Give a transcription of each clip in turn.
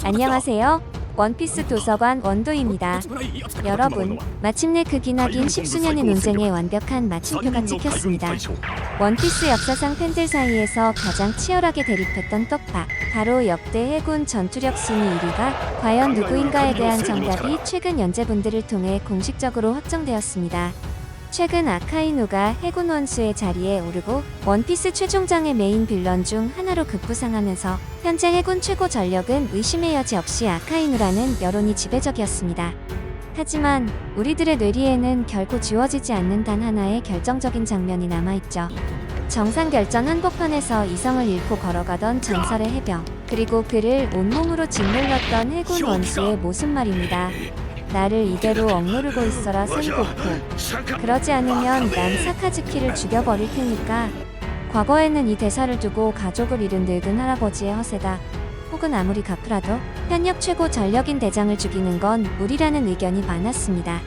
안녕하세요. 원피스 도서관 원도입니다. 여러분, 마침내 그 기나긴 10수년의 논쟁에 완벽한 마침표가 찍혔습니다. 원피스 역사상 팬들 사이에서 가장 치열하게 대립했던 떡밥, 바로 역대 해군 전투력 순위 1위가 과연 누구인가에 대한 정답이 최근 연재분들을 통해 공식적으로 확정되었습니다. 최근 아카이누가 해군 원수의 자리에 오르고 원피스 최종장의 메인 빌런 중 하나로 급부상하면서 현재 해군 최고 전력은 의심의 여지 없이 아카이누라는 여론이 지배적이었습니다. 하지만 우리들의 뇌리에는 결코 지워지지 않는 단 하나의 결정적인 장면이 남아있죠. 정상결전 한복판에서 이성을 잃고 걸어가던 전설의 해병, 그리고 그를 온몸으로 짓눌렀던 해군 원수의 모습 말입니다. 나를 이대로 억누르고 있어라 센고쿠. 그러지 않으면 난 사카즈키를 죽여버릴 테니까. 과거에는 이 대사를 두고 가족을 잃은 늙은 할아버지의 허세다. 혹은 아무리 가프라도 현역 최고 전력인 대장을 죽이는 건 무리라는 의견이 많았습니다.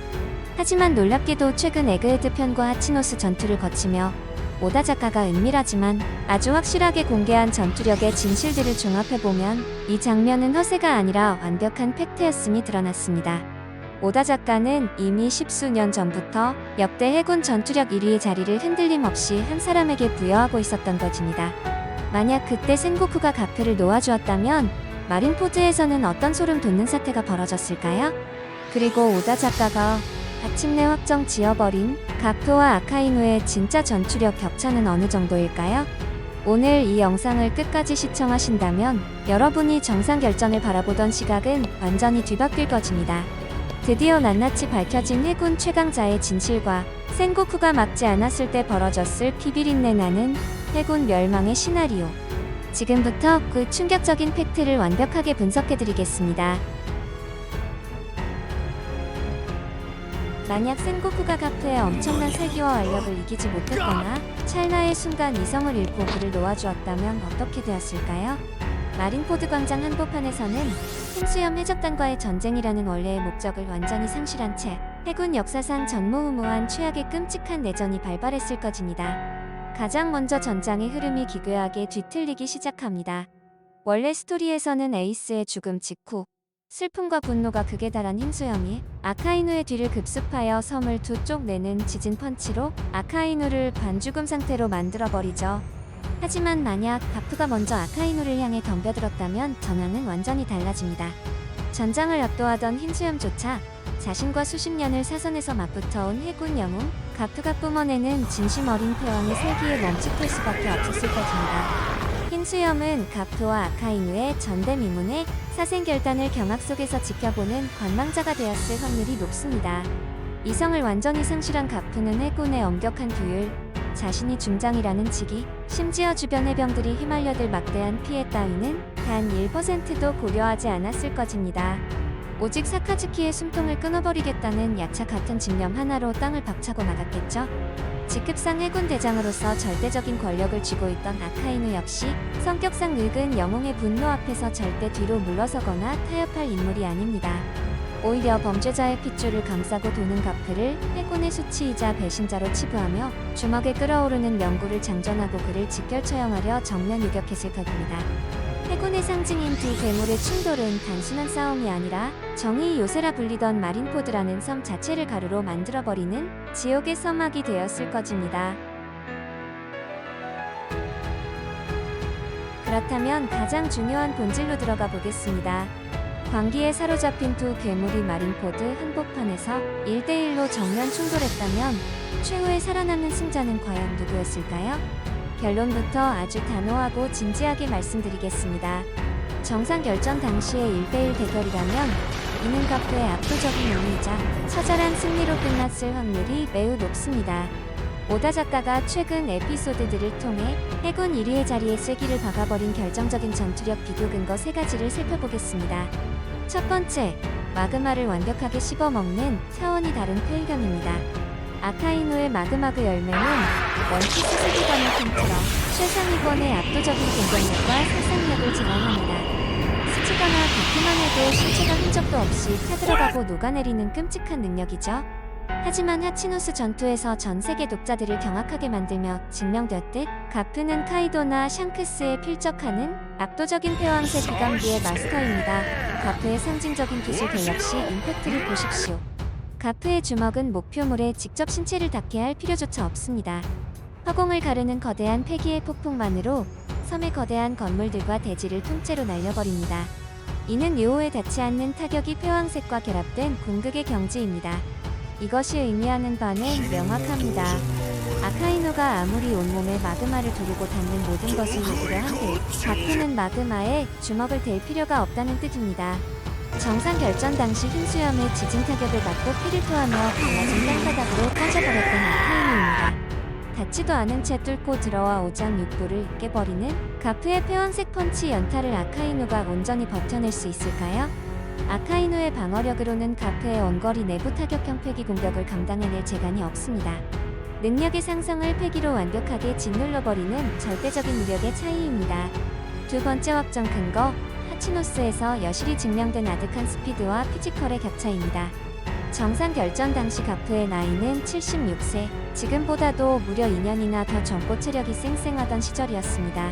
하지만 놀랍게도 최근 에그헤드 편과 하치노스 전투를 거치며 오다 작가가 은밀하지만 아주 확실하게 공개한 전투력의 진실들을 종합해보면 이 장면은 허세가 아니라 완벽한 팩트였음이 드러났습니다. 오다 작가는 이미 10수년 전부터 역대 해군 전투력 1위의 자리를 흔들림 없이 한 사람에게 부여하고 있었던 것입니다. 만약 그때 센고쿠가 가프를 놓아주었다면 마린포드에서는 어떤 소름 돋는 사태가 벌어졌을까요? 그리고 오다 작가가 마침내 확정 지어버린 가프와 아카이누의 진짜 전투력 격차는 어느 정도일까요? 오늘 이 영상을 끝까지 시청하신다면 여러분이 정상결전을 바라보던 시각은 완전히 뒤바뀔 것입니다. 드디어 낱낱이 밝혀진 해군 최강자의 진실과 센고쿠가 막지 않았을 때 벌어졌을 피비린내 나는 해군 멸망의 시나리오. 지금부터 그 충격적인 팩트를 완벽하게 분석해드리겠습니다. 만약 센고쿠가 가프의 엄청난 세기와 완력을 이기지 못했거나 찰나의 순간 이성을 잃고 그를 놓아주었다면 어떻게 되었을까요? 마린포드 광장 한복판에서는 흰수염 해적단과의 전쟁이라는 원래의 목적을 완전히 상실한 채 해군 역사상 전무후무한 최악의 끔찍한 내전이 발발했을 것입니다. 가장 먼저 전장의 흐름이 기괴하게 뒤틀리기 시작합니다. 원래 스토리에서는 에이스의 죽음 직후 슬픔과 분노가 극에 달한 흰수염이 아카이누의 뒤를 급습하여 섬을 두 쪽 내는 지진 펀치로 아카이누를 반죽음 상태로 만들어버리죠. 하지만 만약 가프가 먼저 아카이누를 향해 덤벼들었다면 전황은 완전히 달라집니다. 전장을 압도하던 흰수염조차 자신과 수십 년을 사선에서 맞붙어온 해군 영웅 가프가 뿜어내는 진심 어린 패왕의 세기에 멈칫할 수밖에 없었을 것입니다. 흰수염은 가프와 아카이누의 전대미문의 사생결단을 경악 속에서 지켜보는 관망자가 되었을 확률이 높습니다. 이성을 완전히 상실한 가프는 해군의 엄격한 규율, 자신이 중장이라는 직위, 심지어 주변 해병들이 휘말려들 막대한 피해 따위는 단 1%도 고려하지 않았을 것입니다. 오직 사카즈키의 숨통을 끊어버리겠다는 야차 같은 집념 하나로 땅을 박차고 나갔겠죠. 직급상 해군 대장으로서 절대적인 권력을 쥐고 있던 아카이누 역시 성격상 늙은 영웅의 분노 앞에서 절대 뒤로 물러서거나 타협할 인물이 아닙니다. 오히려 범죄자의 핏줄을 감싸고 도는 가프를 해군의 수치이자 배신자로 치부하며 주먹에 끓어오르는 명구를 장전하고 그를 직결 처형하려 정면 유격했을 것입니다. 해군의 상징인 두 괴물의 충돌은 단순한 싸움이 아니라 정의의 요새라 불리던 마린포드라는 섬 자체를 가루로 만들어버리는 지옥의 서막이 되었을 것입니다. 그렇다면 가장 중요한 본질로 들어가 보겠습니다. 광기에 사로잡힌 두 괴물이 마린포드 한복판에서 1대1로 정면 충돌했다면 최후의 살아남는 승자는 과연 누구였을까요? 결론부터 아주 단호하고 진지하게 말씀드리겠습니다. 정상결전 당시의 1대1 대결이라면 이는 가프의 압도적인 용의이자 처절한 승리로 끝났을 확률이 매우 높습니다. 오다 작가가 최근 에피소드들을 통해 해군 1위의 자리에 쐐기를 박아버린 결정적인 전투력 비교 근거 3가지를 살펴보겠습니다. 첫 번째, 마그마를 완벽하게 씹어먹는 차원이 다른 페이감입니다. 아카이누의 마그마그 열매는 원피스 세계관을 통틀어 최상위권의 압도적인 공격력과 살상력을 자랑합니다. 스치거나 닿기만 해도 신체가 흔적도 없이 타들어가고 녹아내리는 끔찍한 능력이죠. 하지만 하치노스 전투에서 전 세계 독자들을 경악하게 만들며 증명되었듯 가프는 카이도나 샹크스에 필적하는 압도적인 패왕색 비감기의 마스터입니다. 가프의 상징적인 기술 갤럭시 임팩트를 보십시오. 가프의 주먹은 목표물에 직접 신체를 닿게 할 필요조차 없습니다. 허공을 가르는 거대한 패기의 폭풍만으로 섬의 거대한 건물들과 대지를 통째로 날려버립니다. 이는 요호에 닿지 않는 타격이 패왕색과 결합된 궁극의 경지입니다. 이것이 의미하는 바는 명확합니다. 아카이노가 아무리 온몸에 마그마를 두르고 닿는 모든 것을 요구려 한들 가프는 마그마에 주먹을 댈 필요가 없다는 뜻입니다. 정상 결전 당시 흰수염의 지진 타격을 받고 피를 토하며 갈라진 땅바닥으로 꺼져버렸던 아카이노입니다. 닿지도 않은 채 뚫고 들어와 오장육부를 깨버리는 가프의 패왕색 펀치 연타를 아카이노가 온전히 버텨낼 수 있을까요? 아카이노의 방어력으로는 가프의 원거리 내부 타격형 패기 공격을 감당해낼 재간이 없습니다. 능력의 상성을 패기로 완벽하게 짓눌러버리는 절대적인 위력의 차이입니다. 두 번째 확정 근거, 하치노스에서 여실히 증명된 아득한 스피드와 피지컬의 격차입니다. 정상 결전 당시 가프의 나이는 76세, 지금보다도 무려 2년이나 더 젊고 체력이 쌩쌩하던 시절이었습니다.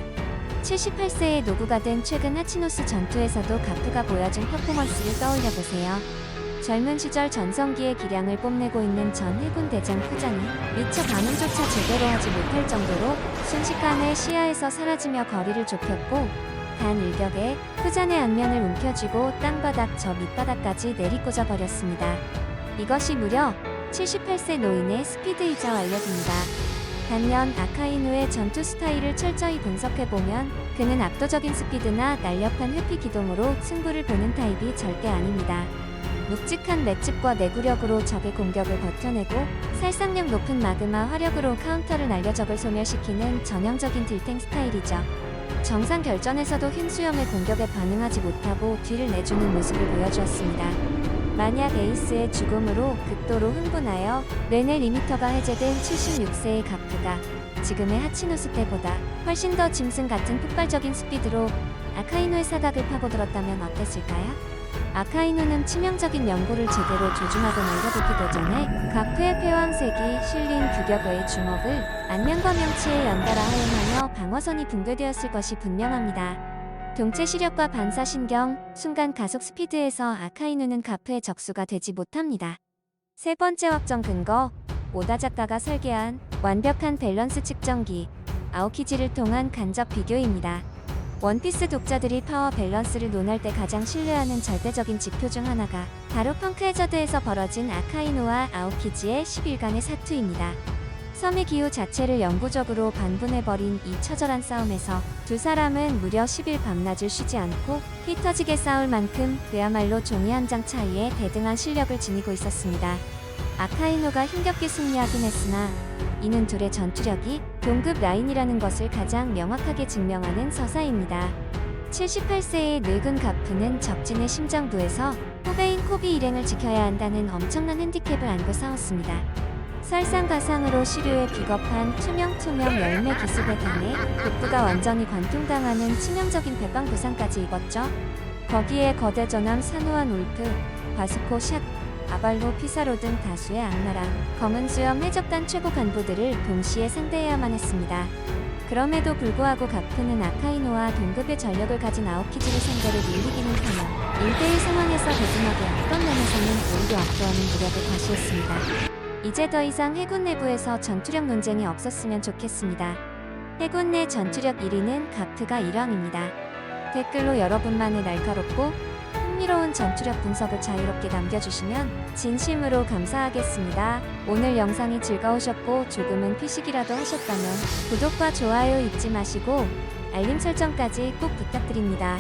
78세의 노구가 된 최근 하치노스 전투에서도 가프가 보여준 퍼포먼스를 떠올려보세요. 젊은 시절 전성기의 기량을 뽐내고 있는 전 해군 대장 푸잔이 미처 반응조차 제대로 하지 못할 정도로 순식간에 시야에서 사라지며 거리를 좁혔고 단 일격에 푸잔의 안면을 움켜쥐고 땅바닥 저 밑바닥까지 내리꽂아 버렸습니다. 이것이 무려 78세 노인의 스피드이자 완력입니다. 반면 아카이노의 전투 스타일을 철저히 분석해보면 그는 압도적인 스피드나 날렵한 회피 기동으로 승부를 보는 타입이 절대 아닙니다. 묵직한 맷집과 내구력으로 적의 공격을 버텨내고 살상력 높은 마그마 화력으로 카운터를 날려 적을 소멸시키는 전형적인 딜탱 스타일이죠. 정상 결전에서도 흰수염의 공격에 반응하지 못하고 뒤를 내주는 모습을 보여주었습니다. 만약 에이스의 죽음으로 극도로 흥분하여 뇌내 리미터가 해제된 76세의 가프가 지금의 하치노스 때보다 훨씬 더 짐승 같은 폭발적인 스피드로 아카이노의 사각을 파고들었다면 어땠을까요? 아카이노는 치명적인 연고를 제대로 조준하고 날려보기도 전에 가프의 패왕색이 실린 규격의 주먹을 안면과 명치에 연달아 하용하며 방어선이 붕괴되었을 것이 분명합니다. 동체 시력과 반사신경, 순간 가속 스피드에서 아카이노는 가프의 적수가 되지 못합니다. 세 번째 확정 근거, 오다 작가가 설계한 완벽한 밸런스 측정기, 아오키지를 통한 간접 비교입니다. 원피스 독자들이 파워 밸런스를 논할 때 가장 신뢰하는 절대적인 지표 중 하나가 바로 펑크 해저드에서 벌어진 아카이노와 아오키지의 10일간의 사투입니다. 섬의 기후 자체를 영구적으로 반분해버린 이 처절한 싸움에서 두 사람은 무려 10일 밤낮을 쉬지 않고 피 터지게 싸울 만큼 그야말로 종이 한 장 차이에 대등한 실력을 지니고 있었습니다. 아카이노가 힘겹게 승리하긴 했으나 이는 둘의 전투력이 동급 라인이라는 것을 가장 명확하게 증명하는 서사입니다. 78세의 늙은 가프는 적진의 심장부에서 후배인 코비 일행을 지켜야 한다는 엄청난 핸디캡을 안고 싸웠습니다. 설상가상으로 시류에 비겁한 투명 열매 기습에 당해 복부가 완전히 관통당하는 치명적인 배방 부상까지 입었죠. 거기에 거대 전함 사노안 울프, 바스코 샷, 아발로 피사로 등 다수의 악나라, 검은 수염 해적단 최고 간부들을 동시에 상대해야만 했습니다. 그럼에도 불구하고 가프는 아카이노와 동급의 전력을 가진 아오키지를 상대로 밀리기는커녕 1대1 상황에서 대등하게 어떤 면에서는 오히려 압도하는 무력을 과시했습니다. 이제 더 이상 해군 내부에서 전투력 논쟁이 없었으면 좋겠습니다. 해군 내 전투력 1위는 가프가 1왕입니다. 댓글로 여러분만의 날카롭고 흥미로운 전투력 분석을 자유롭게 남겨주시면 진심으로 감사하겠습니다. 오늘 영상이 즐거우셨고 조금은 피식이라도 하셨다면 구독과 좋아요 잊지 마시고 알림 설정까지 꼭 부탁드립니다.